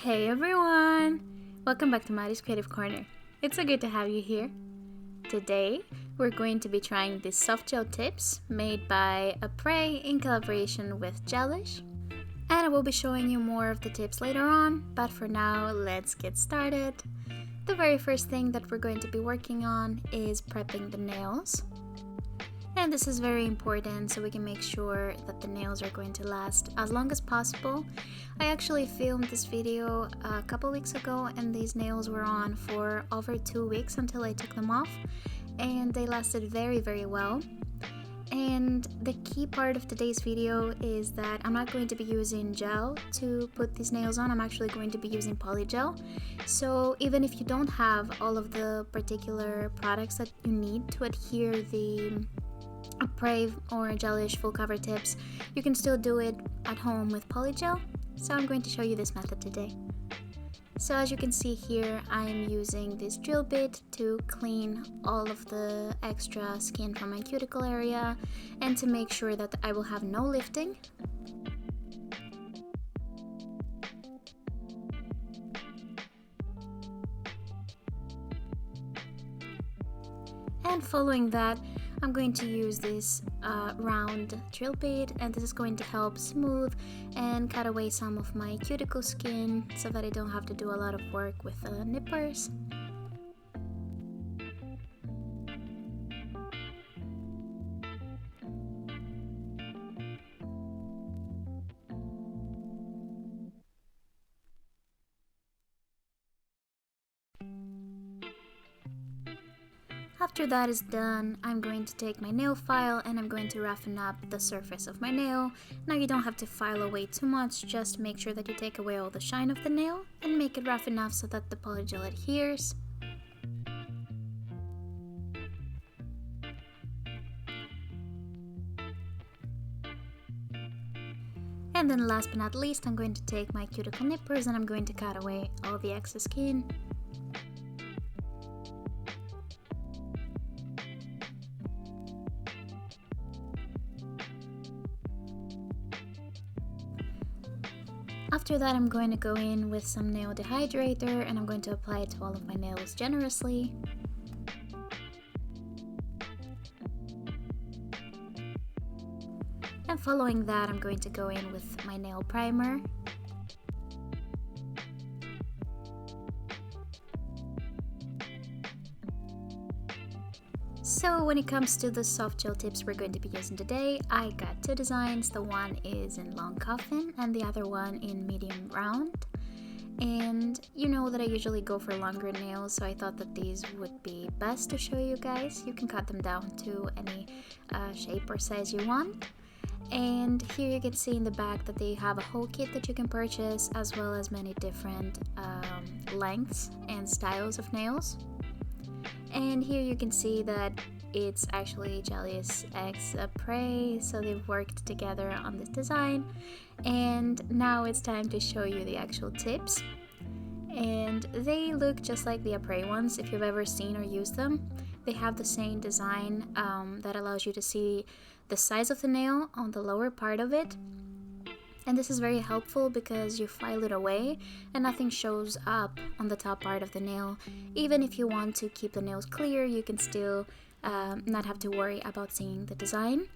Hey everyone! Welcome back to Mari's Creative Corner. It's so good to have you here. Today, we're going to be trying these soft gel tips made by Aprés in collaboration with Gelish. And I will be showing you more of the tips later on, but for now, let's get started. The very first thing that we're going to be working on is prepping the nails. And this is very important so we can make sure that the nails are going to last as long as possible. I actually filmed this video a couple weeks ago and these nails were on for over 2 weeks until I took them off, and they lasted very well. And the key part of today's video is that I'm not going to be using gel to put these nails on. I'm actually going to be using Polygel. So even if you don't have all of the particular products that you need to adhere the Aprés or Gelish full cover tips, you can still do it at home with Polygel. So I'm going to show you this method today. So as you can see here, I'm using this drill bit to clean all of the extra skin from my cuticle area and to make sure that I will have no lifting. And following that, I'm going to use this round drill bit, and this is going to help smooth and cut away some of my cuticle skin so that I don't have to do a lot of work with nippers. After that is done, I'm going to take my nail file and I'm going to roughen up the surface of my nail. Now you don't have to file away too much, just make sure that you take away all the shine of the nail and make it rough enough so that the polygel adheres. And then last but not least, I'm going to take my cuticle nippers and I'm going to cut away all the excess skin. After that, I'm going to go in with some nail dehydrator and I'm going to apply it to all of my nails generously. And following that, I'm going to go in with my nail primer. So when it comes to the soft gel tips we're going to be using today, I got two designs. The one is in long coffin and the other one in medium round. And you know that I usually go for longer nails, so I thought that these would be best to show you guys. You can cut them down to any shape or size you want. And here you can see in the back that they have a whole kit that you can purchase, as well as many different lengths and styles of nails. And here you can see that it's actually Gelish x Aprés, so they've worked together on this design. And now it's time to show you the actual tips. And they look just like the Aprés ones if you've ever seen or used them. They have the same design that allows you to see the size of the nail on the lower part of it. And this is very helpful because you file it away and nothing shows up on the top part of the nail. Even if you want to keep the nails clear, you can still not have to worry about seeing the design.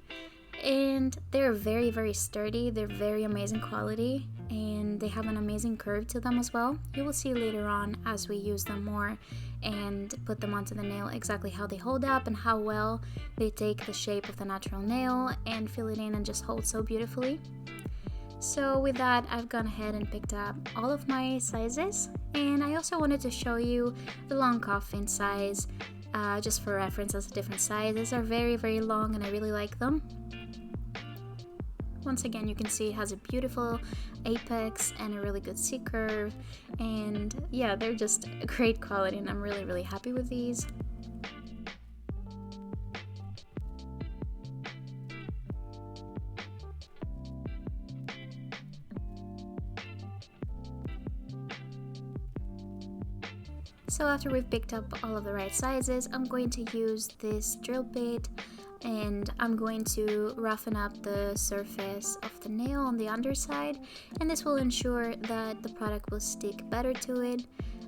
And they're very sturdy, they're very amazing quality, and they have an amazing curve to them as well. You will see later on as we use them more and put them onto the nail exactly how they hold up and how well they take the shape of the natural nail and fill it in and just hold so beautifully. So with that, I've gone ahead and picked up all of my sizes, and I also wanted to show you the long coffin size, just for reference, as a different size. These are very long and I really like them. Once again, you can see it has a beautiful apex and a really good C-curve, and yeah, they're just a great quality and I'm really happy with these. So after we've picked up all of the right sizes, I'm going to use this drill bit and I'm going to roughen up the surface of the nail on the underside, and this will ensure that the product will stick better to it.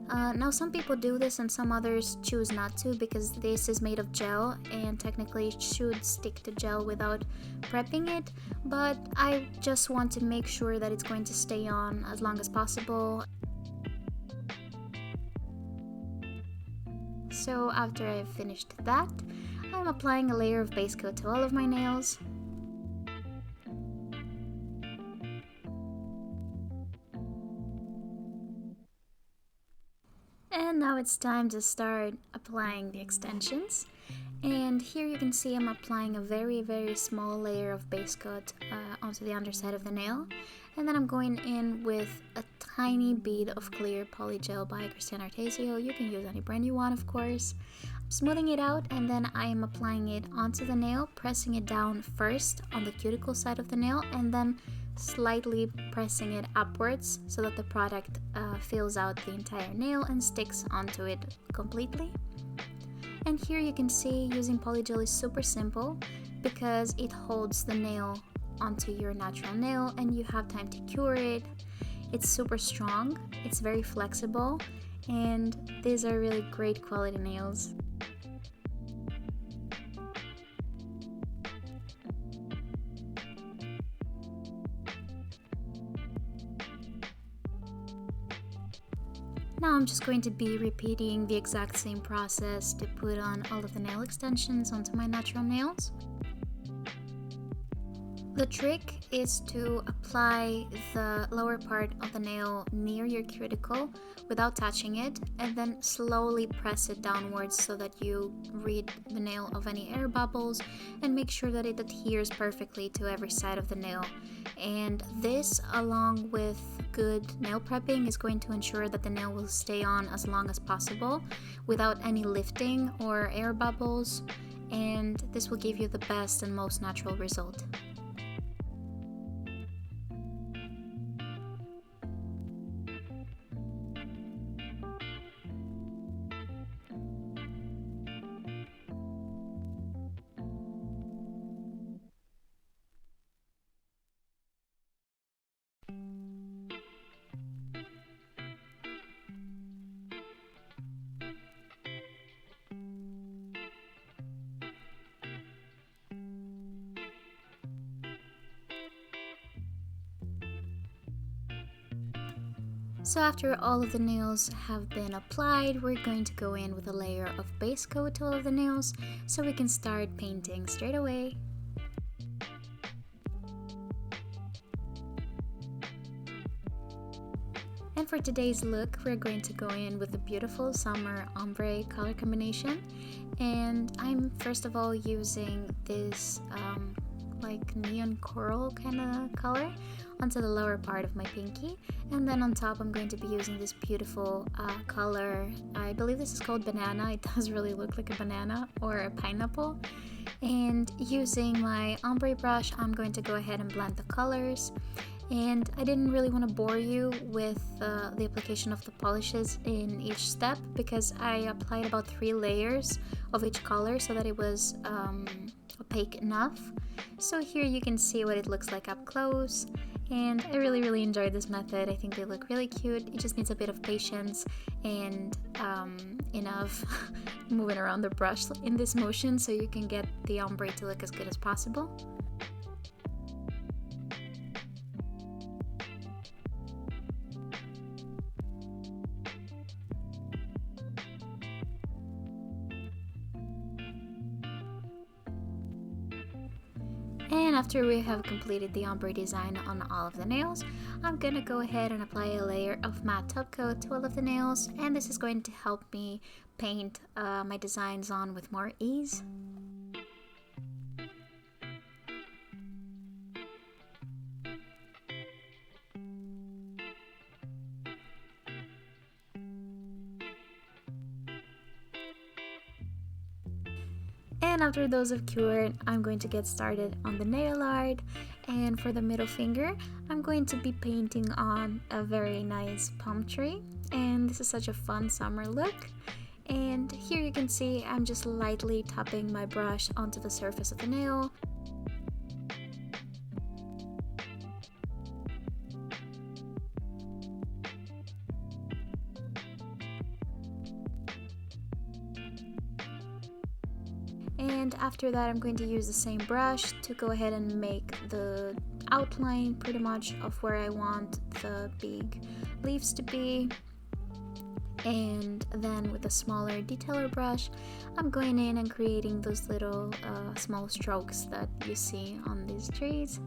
Now some people do this and some others choose not to, because this is made of gel and technically it should stick to gel without prepping it, but I just want to make sure that it's going to stay on as long as possible. So after I've finished that, I'm applying a layer of base coat to all of my nails. And now it's time to start applying the extensions. And here you can see I'm applying a very small layer of base coat onto the underside of the nail. And then I'm going in with a tiny bead of clear Polygel by Cristian Artesio. You can use any brand you want, of course. I'm smoothing it out, and then I am applying it onto the nail, pressing it down first on the cuticle side of the nail, and then slightly pressing it upwards so that the product fills out the entire nail and sticks onto it completely. And here you can see using Polygel is super simple because it holds the nail onto your natural nail and you have time to cure it. It's super strong, it's very flexible, and these are really great quality nails. Now I'm just going to be repeating the exact same process to put on all of the nail extensions onto my natural nails. The trick is to apply the lower part of the nail near your cuticle without touching it, and then slowly press it downwards so that you rid the nail of any air bubbles and make sure that it adheres perfectly to every side of the nail. And this, along with good nail prepping, is going to ensure that the nail will stay on as long as possible without any lifting or air bubbles, and this will give you the best and most natural result. So after all of the nails have been applied, we're going to go in with a layer of base coat to all of the nails so we can start painting straight away. And for today's look, we're going to go in with a beautiful summer ombre color combination. And I'm first of all using this like neon coral kind of color onto the lower part of my pinky, and then on top I'm going to be using this beautiful color. I believe this is called banana. It does really look like a banana or a pineapple. And using my ombre brush, I'm going to go ahead and blend the colors. And I didn't really want to bore you with the application of the polishes in each step because I applied about 3 layers of each color so that it was opaque enough. So here you can see what it looks like up close, and I really enjoyed this method. I think they look really cute. It just needs a bit of patience and enough moving around the brush in this motion so you can get the ombre to look as good as possible. And after we have completed the ombre design on all of the nails, I'm gonna go ahead and apply a layer of matte top coat to all of the nails, and this is going to help me paint my designs on with more ease. And after those have cured, I'm going to get started on the nail art. And for the middle finger, I'm going to be painting on a very nice palm tree. And this is such a fun summer look. And here you can see I'm just lightly tapping my brush onto the surface of the nail. And after that, I'm going to use the same brush to go ahead and make the outline pretty much of where I want the big leaves to be. And then with a smaller detailer brush, I'm going in and creating those little small strokes that you see on these trees.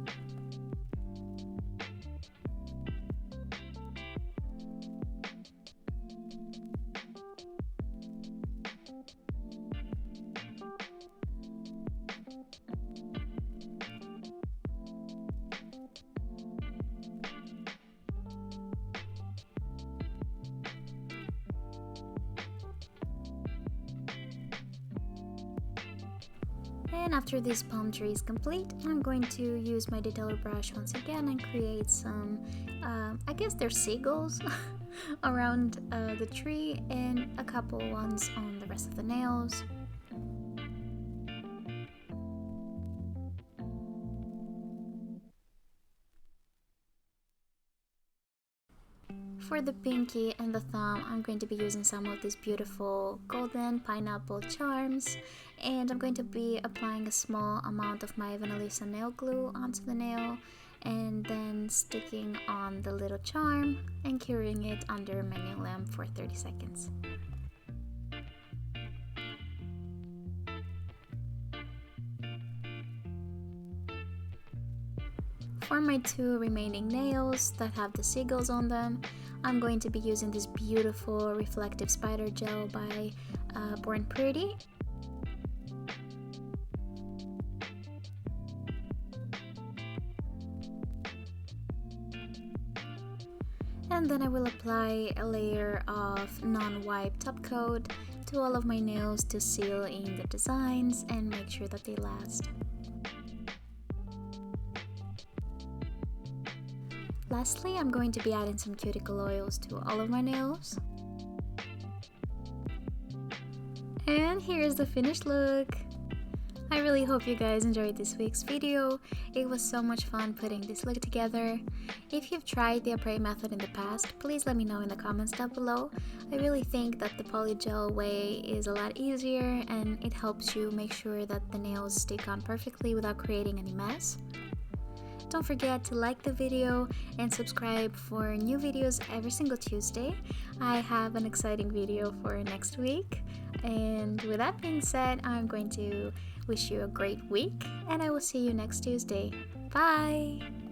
And after this palm tree is complete, I'm going to use my detailer brush once again and create some, I guess they're seagulls around the tree, and a couple ones on the rest of the nails. For the pinky and the thumb, I'm going to be using some of these beautiful golden pineapple charms, and I'm going to be applying a small amount of my Vanillisa nail glue onto the nail and then sticking on the little charm and curing it under my nail lamp for 30 seconds. For my two remaining nails that have the seagulls on them, I'm going to be using this beautiful reflective spider gel by Born Pretty. And then I will apply a layer of non-wipe top coat to all of my nails to seal in the designs and make sure that they last. Lastly, I'm going to be adding some cuticle oils to all of my nails. And here's the finished look! I really hope you guys enjoyed this week's video. It was so much fun putting this look together. If you've tried the Aprés method in the past, please let me know in the comments down below. I really think that the Polygel way is a lot easier and it helps you make sure that the nails stick on perfectly without creating any mess. Don't forget to like the video and subscribe for new videos every single Tuesday. I have an exciting video for next week. And with that being said, I'm going to wish you a great week and I will see you next Tuesday. Bye!